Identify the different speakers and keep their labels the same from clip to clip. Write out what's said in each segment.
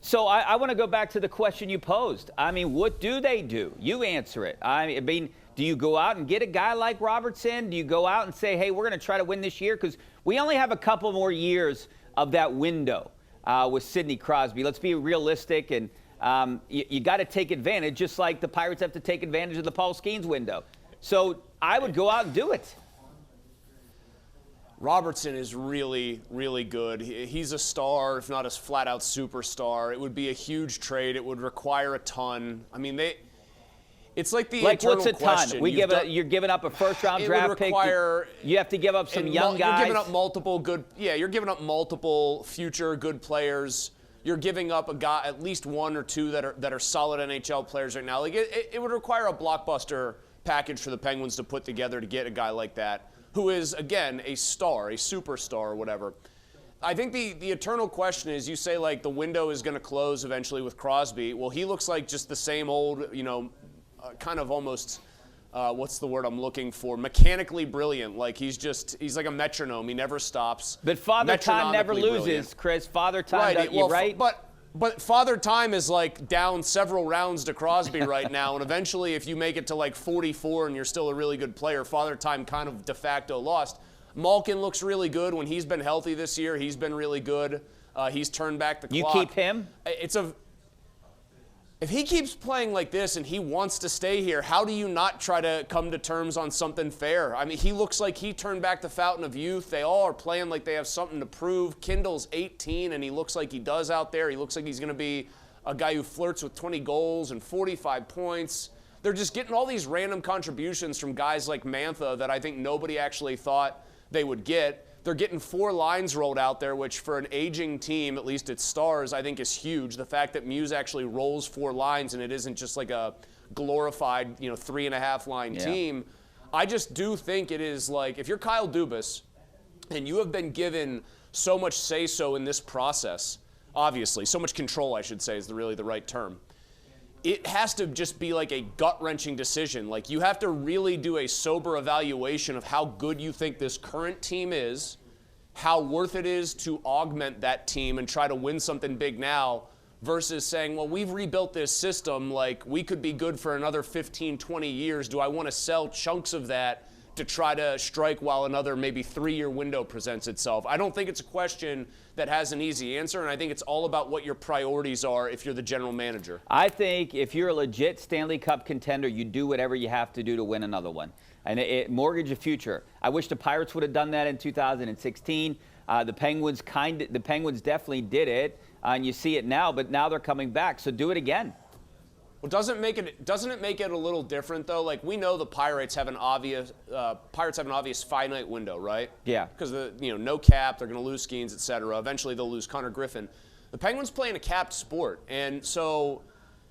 Speaker 1: So I want to go back to the question you posed. I mean, what do they do? You answer it. I mean, do you go out and get a guy like Robertson? Do you go out and say, hey, we're going to try to win this year? Because we only have a couple more years of that window with Sidney Crosby. Let's be realistic, and you got to take advantage, just like the Pirates have to take advantage of the Paul Skeens window. So I would go out and do it.
Speaker 2: Robertson is really, really good. He's a star, if not a flat-out superstar. It would be a huge trade. It would require a ton. I mean, it's like the eternal
Speaker 1: what's a
Speaker 2: question.
Speaker 1: ton? You're giving up a first-round draft pick. You have to give up some young guys.
Speaker 2: You're giving up multiple good. Yeah, you're giving up multiple future good players. You're giving up a guy, at least one or two that are solid NHL players right now. Like it would require a blockbuster package for the Penguins to put together to get a guy like that, who is, again, a star, a superstar or whatever. I think the eternal question is, you say, like, the window is going to close eventually with Crosby. Well, he looks like just the same old, kind of almost, what's the word I'm looking for, mechanically brilliant. Like, he's like a metronome. He never stops.
Speaker 1: But Father Time never loses, brilliant. Chris. Father Time, right?
Speaker 2: But Father Time is, like, down several rounds to Crosby right now, and eventually if you make it to, like, 44 and you're still a really good player, Father Time kind of de facto lost. Malkin looks really good. When he's been healthy this year, he's been really good. He's turned back the clock.
Speaker 1: You keep him?
Speaker 2: If he keeps playing like this and he wants to stay here, how do you not try to come to terms on something fair? I mean, he looks like he turned back the fountain of youth. They all are playing like they have something to prove. Kindle's 18, and he looks like he does out there. He looks like he's going to be a guy who flirts with 20 goals and 45 points. They're just getting all these random contributions from guys like Mantha that I think nobody actually thought they would get. They're getting 4 lines rolled out there, which for an aging team, at least its stars, I think is huge. The fact that Muse actually rolls 4 lines and it isn't just like a glorified, 3.5 line team. I just do think it is like, if you're Kyle Dubas and you have been given so much say-so in this process, obviously, so much control, I should say, is really the right term. It has to just be like a gut-wrenching decision. Like, you have to really do a sober evaluation of how good you think this current team is, how worth it is to augment that team and try to win something big now, versus saying, well, we've rebuilt this system, like, we could be good for another 15, 20 years. Do I want to sell chunks of that to try to strike while another maybe 3-year window presents itself? I don't think it's a question that has an easy answer, and I think it's all about what your priorities are if you're the general manager.
Speaker 1: I think if you're a legit Stanley Cup contender, you do whatever you have to do to win another one. And mortgage a future. I wish the Pirates would have done that in 2016. The Penguins definitely did it, and you see it now, but now they're coming back, so do it again.
Speaker 2: Well, doesn't it make it a little different though? Like, we know the Pirates have an obvious finite window, right?
Speaker 1: Yeah.
Speaker 2: Because no cap, they're going to lose Skeens, etc. Eventually, they'll lose Connor Griffin. The Penguins play in a capped sport, and so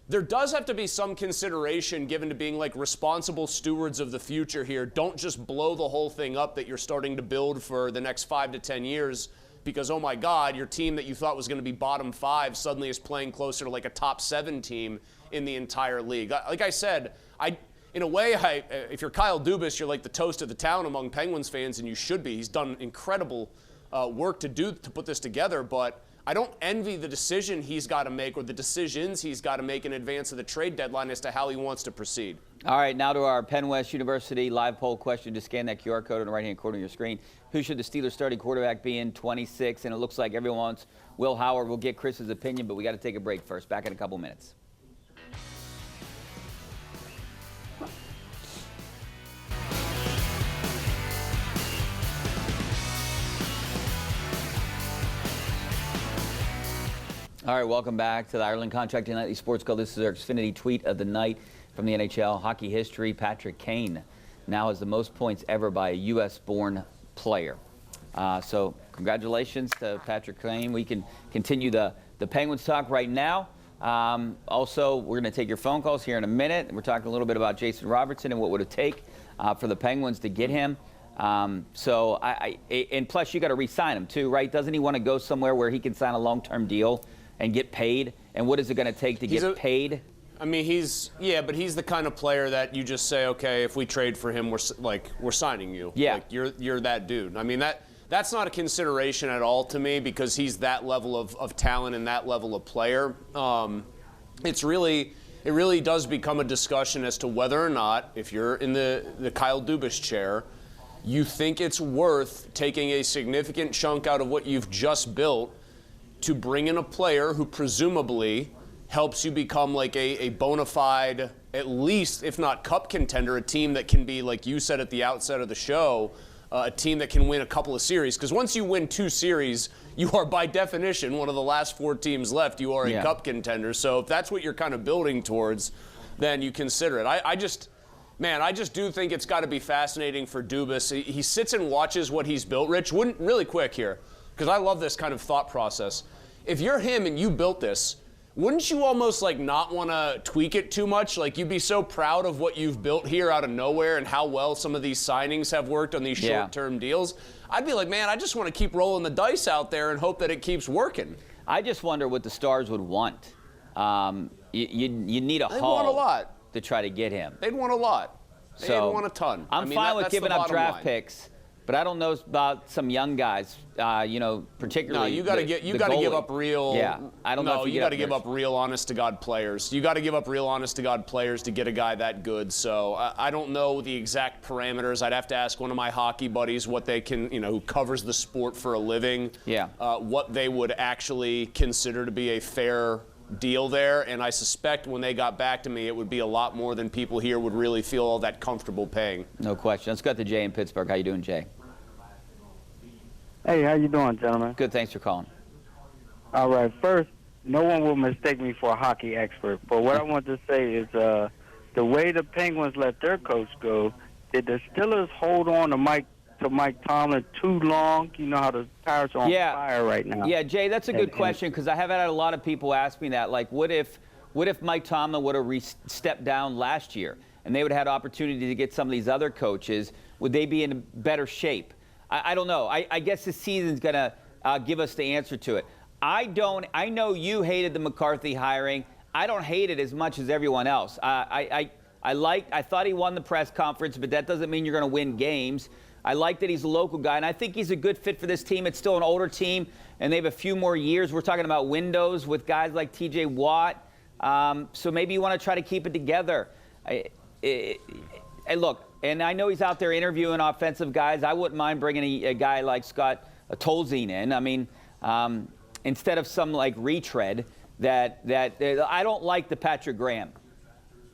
Speaker 2: there does have to be some consideration given to being like responsible stewards of the future here. Don't just blow the whole thing up that you're starting to build for the next 5 to 10 years. Because, oh my God, your team that you thought was going to be bottom 5 suddenly is playing closer to like a top 7 team in the entire league. Like I said, in a way, if you're Kyle Dubas, you're like the toast of the town among Penguins fans, and you should be. He's done incredible work to put this together, but I don't envy the decision he's got to make or the decisions he's got to make in advance of the trade deadline as to how he wants to proceed.
Speaker 1: All right, now to our Penn West University live poll question. Just scan that QR code on the right-hand corner of your screen. Who should the Steelers starting quarterback be in 26? And it looks like everyone wants Will Howard. We'll get Chris's opinion, but we got to take a break first. Back in a couple minutes. All right, welcome back to the Ireland Contracting Nightly Sports Call. This is our Xfinity tweet of the night from the NHL hockey history. Patrick Kane now has the most points ever by a U.S.-born player. So congratulations to Patrick Kane. We can continue the Penguins talk right now. Also, we're going to take your phone calls here in a minute. We're talking a little bit about Jason Robertson and what would it take for the Penguins to get him. And plus you got to re-sign him too, right? Doesn't he want to go somewhere where he can sign a long-term deal and get paid? And what is it going to take to get paid?
Speaker 2: I mean, but he's the kind of player that you just say, okay, if we trade for him, we're signing you.
Speaker 1: Yeah.
Speaker 2: Like, you're that dude. I mean, that That's not a consideration at all to me because he's that level of talent and that level of player. It really does become a discussion as to whether or not, if you're in the Kyle Dubas chair, you think it's worth taking a significant chunk out of what you've just built to bring in a player who presumably helps you become like a bona fide, at least, if not cup contender, a team that can be, like you said at the outset of the show, a team that can win a couple of series. Because once you win 2 series, you are by definition one of the last 4 teams left. You are a cup contender. So if that's what you're kind of building towards, then you consider it. I just do think it's got to be fascinating for Dubas. He sits and watches what he's built. Rich, really quick here, because I love this kind of thought process. If you're him and you built this, wouldn't you almost like not want to tweak it too much? Like you'd be so proud of what you've built here out of nowhere and how well some of these signings have worked on these short-term deals. I'd be like, man, I just want to keep rolling the dice out there and hope that it keeps working.
Speaker 1: I just wonder what the Stars would want. You need a
Speaker 2: They'd
Speaker 1: haul
Speaker 2: want a lot
Speaker 1: to try to get him.
Speaker 2: They'd want a lot. They'd want a ton.
Speaker 1: I'm fine with giving up draft picks. But I don't know about some young guys, particularly.
Speaker 2: No, you got to give up real.
Speaker 1: Yeah, I don't know.
Speaker 2: No, you got to give up real, honest-to-God players. You got to give up real, honest-to-God players to get a guy that good. So I don't know the exact parameters. I'd have to ask one of my hockey buddies what they can, who covers the sport for a living.
Speaker 1: Yeah.
Speaker 2: What they would actually consider to be a fair deal there, and I suspect when they got back to me, it would be a lot more than people here would really feel all that comfortable paying.
Speaker 1: No question. Let's go to Jay in Pittsburgh. How you doing, Jay?
Speaker 3: Hey, how you doing, gentlemen?
Speaker 1: Good. Thanks for calling.
Speaker 3: All right. First, no one will mistake me for a hockey expert, but what I want to say is the way the Penguins let their coach go, did the Steelers hold on to Mike Tomlin too long? You know how the Pirates are on fire right now.
Speaker 1: Yeah, Jay, that's a good question because I have had a lot of people ask me that. Like, what if Mike Tomlin would have stepped down last year and they would have had opportunity to get some of these other coaches? Would they be in better shape? I don't know. I guess this season's going to give us the answer to it. I know you hated the McCarthy hiring. I don't hate it as much as everyone else. I thought he won the press conference, but that doesn't mean you're going to win games. I like that he's a local guy, and I think he's a good fit for this team. It's still an older team, and they have a few more years. We're talking about windows with guys like T.J. Watt. So maybe you want to try to keep it together. Look, and I know he's out there interviewing offensive guys. I wouldn't mind bringing a guy like Scott Tolzien in. I mean, instead of some like retread that I don't like the Patrick Graham.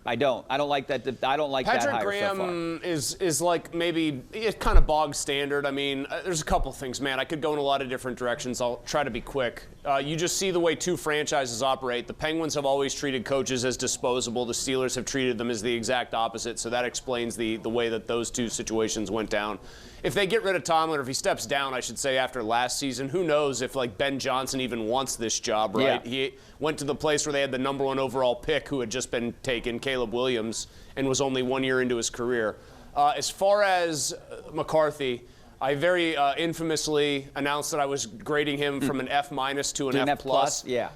Speaker 1: I don't like that. I don't like
Speaker 2: Patrick
Speaker 1: that hire
Speaker 2: Graham
Speaker 1: so far.
Speaker 2: is like maybe it's kind of bog standard. I mean, there's a couple things, man. I could go in a lot of different directions. I'll try to be quick. You just see the way 2 franchises operate. The Penguins have always treated coaches as disposable. The Steelers have treated them as the exact opposite. So that explains the way that those 2 situations went down. If they get rid of Tomlin, or if he steps down, I should say, after last season, who knows if, like, Ben Johnson even wants this job, right?
Speaker 1: Yeah.
Speaker 2: He went to the place where they had the number 1 overall pick who had just been taken, Caleb Williams, and was only 1 year into his career. As far as McCarthy, I very infamously announced that I was grading him from an F- to an F+.
Speaker 1: Yeah.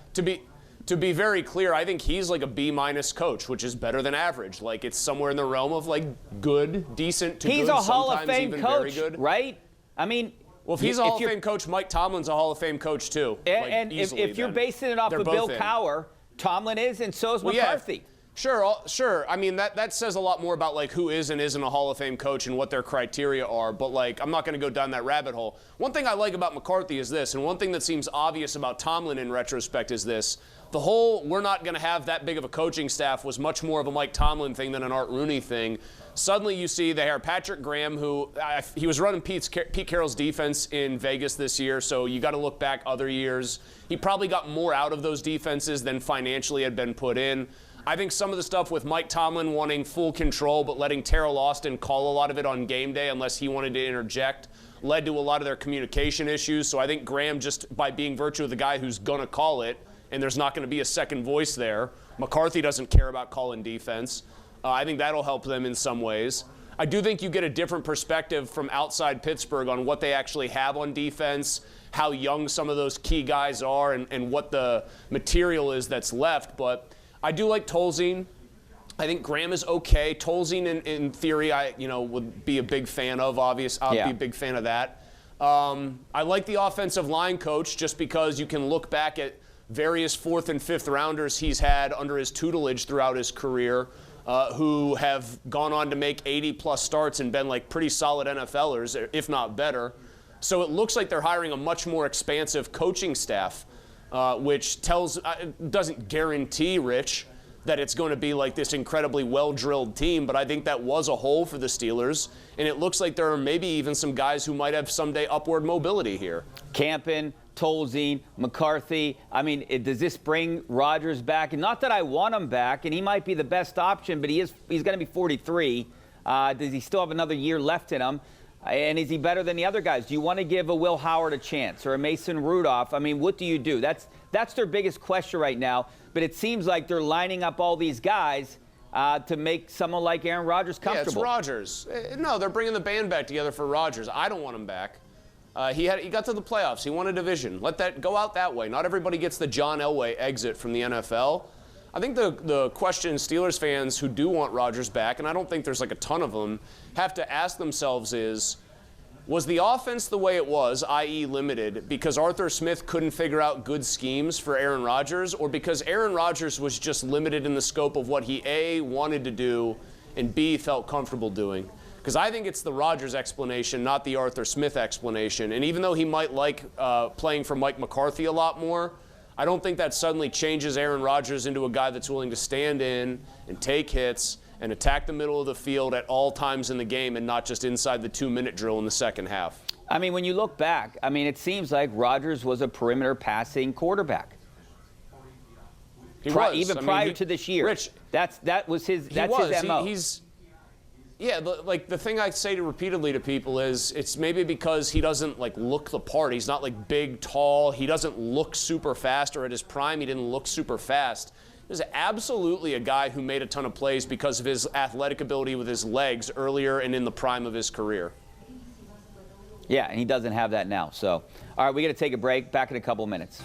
Speaker 2: To be very clear, I think he's like a B- coach, which is better than average. Like it's somewhere in the realm of like good, decent to good.
Speaker 1: He's a Hall of Fame
Speaker 2: even
Speaker 1: coach,
Speaker 2: very good.
Speaker 1: right? I mean,
Speaker 2: well, if he's a Hall of Fame coach, Mike Tomlin's a Hall of Fame coach too.
Speaker 1: And if you're basing it off of Bill Cowher, Tomlin is, and so is McCarthy.
Speaker 2: Yeah. Sure. I mean, that says a lot more about like who is and isn't a Hall of Fame coach and what their criteria are. But like, I'm not going to go down that rabbit hole. One thing I like about McCarthy is this, and one thing that seems obvious about Tomlin in retrospect is this. The whole we're not going to have that big of a coaching staff was much more of a Mike Tomlin thing than an Art Rooney thing. Suddenly you see they have Patrick Graham, who he was running Pete Carroll's defense in Vegas this year, so you got to look back other years. He probably got more out of those defenses than financially had been put in. I think some of the stuff with Mike Tomlin wanting full control but letting Terrell Austin call a lot of it on game day unless he wanted to interject led to a lot of their communication issues. So I think Graham, just by being virtue of the guy who's going to call it, and there's not going to be a second voice there. McCarthy doesn't care about calling defense. I think that'll help them in some ways. I do think you get a different perspective from outside Pittsburgh on what they actually have on defense, how young some of those key guys are, and what the material is that's left. But I do like Tolzien. I think Graham is okay. Tolzien, in theory, I would be a big fan of. I'll be a big fan of that. I like the offensive line coach just because you can look back at various 4th and 5th rounders he's had under his tutelage throughout his career who have gone on to make 80-plus starts and been like pretty solid NFLers, if not better. So it looks like they're hiring a much more expansive coaching staff, which doesn't guarantee, Rich, that it's going to be like this incredibly well-drilled team, but I think that was a hole for the Steelers, and it looks like there are maybe even some guys who might have someday upward mobility here.
Speaker 1: Campen, Tolzien, McCarthy. I mean, does this bring Rodgers back? And not that I want him back, and he might be the best option, but he's going to be 43. Does he still have another year left in him? And is he better than the other guys? Do you want to give a Will Howard a chance or a Mason Rudolph? I mean, what do you do? That's their biggest question right now. But it seems like they're lining up all these guys to make someone like Aaron Rodgers comfortable.
Speaker 2: Yeah, it's Rodgers. No, they're bringing the band back together for Rodgers. I don't want him back. He got to the playoffs. He won a division. Let that go out that way. Not everybody gets the John Elway exit from the NFL. I think the question Steelers fans who do want Rodgers back, and I don't think there's like a ton of them, have to ask themselves is, was the offense the way it was, i.e. limited, because Arthur Smith couldn't figure out good schemes for Aaron Rodgers, or because Aaron Rodgers was just limited in the scope of what he, A, wanted to do, and B, felt comfortable doing? Because I think it's the Rodgers explanation, not the Arthur Smith explanation. And even though he might like playing for Mike McCarthy a lot more, I don't think that suddenly changes Aaron Rodgers into a guy that's willing to stand in and take hits and attack the middle of the field at all times in the game and not just inside the 2-minute drill in the second half.
Speaker 1: I mean, when you look back, I mean, it seems like Rodgers was a perimeter passing quarterback. Even prior to this year.
Speaker 2: Rich,
Speaker 1: that was his MO.
Speaker 2: The thing I say repeatedly to people is it's maybe because he doesn't like look the part. He's not like big, tall. He doesn't look super fast, or at his prime he didn't look super fast. He's absolutely a guy who made a ton of plays because of his athletic ability with his legs earlier and in the prime of his career.
Speaker 1: Yeah, and he doesn't have that now. So, all right, we got to take a break. Back in a couple minutes.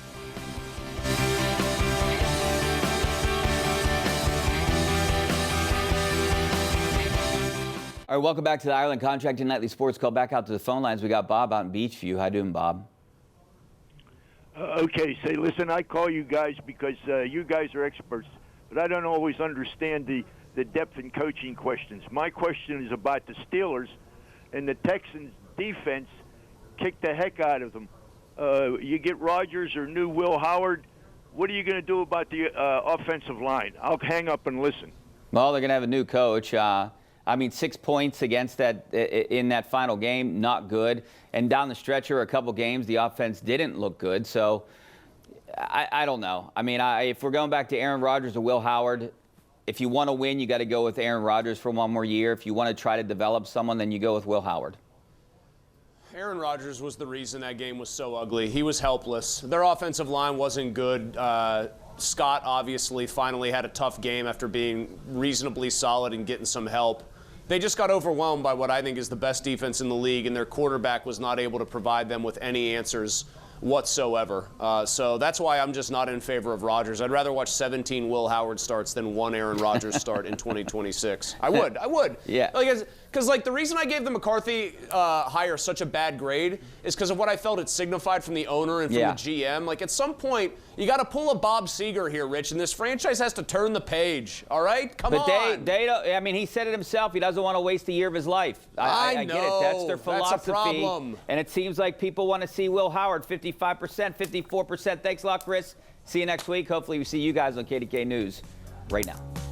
Speaker 1: All right, welcome back to the Ireland Contracting Nightly Sports Call. Back out to the phone lines. We got Bob out in Beachview. How you doing, Bob?
Speaker 4: Okay, say, listen, I call you guys because you guys are experts, but I don't always understand the depth in coaching questions. My question is about the Steelers, and the Texans' defense kicked the heck out of them. You get Rodgers or new Will Howard, what are you going to do about the offensive line? I'll hang up and listen.
Speaker 1: Well, they're going to have a new coach. 6 points against that in that final game, not good. And down the stretcher, a couple games, the offense didn't look good. So I don't know. I mean, if we're going back to Aaron Rodgers or Will Howard, if you want to win, you got to go with Aaron Rodgers for one more year. If you want to try to develop someone, then you go with Will Howard.
Speaker 2: Aaron Rodgers was the reason that game was so ugly. He was helpless. Their offensive line wasn't good. Scott obviously finally had a tough game after being reasonably solid and getting some help. They just got overwhelmed by what I think is the best defense in the league, and their quarterback was not able to provide them with any answers whatsoever. So that's why I'm just not in favor of Rodgers. I'd rather watch 17 Will Howard starts than one Aaron Rodgers start in 2026. I would.
Speaker 1: Yeah.
Speaker 2: Because the reason I gave the McCarthy hire such a bad grade is because of what I felt it signified from the owner and from the GM. Like, at some point, you got to pull a Bob Seger here, Rich, and this franchise has to turn the page. All right? Come on.
Speaker 1: But they don't. I mean, he said it himself. He doesn't want to waste a year of his life. I get it. That's their philosophy.
Speaker 2: That's a problem.
Speaker 1: And it seems like people want to see Will Howard 55%, 54%. Thanks a lot, Chris. See you next week. Hopefully we see you guys on KDK News right now.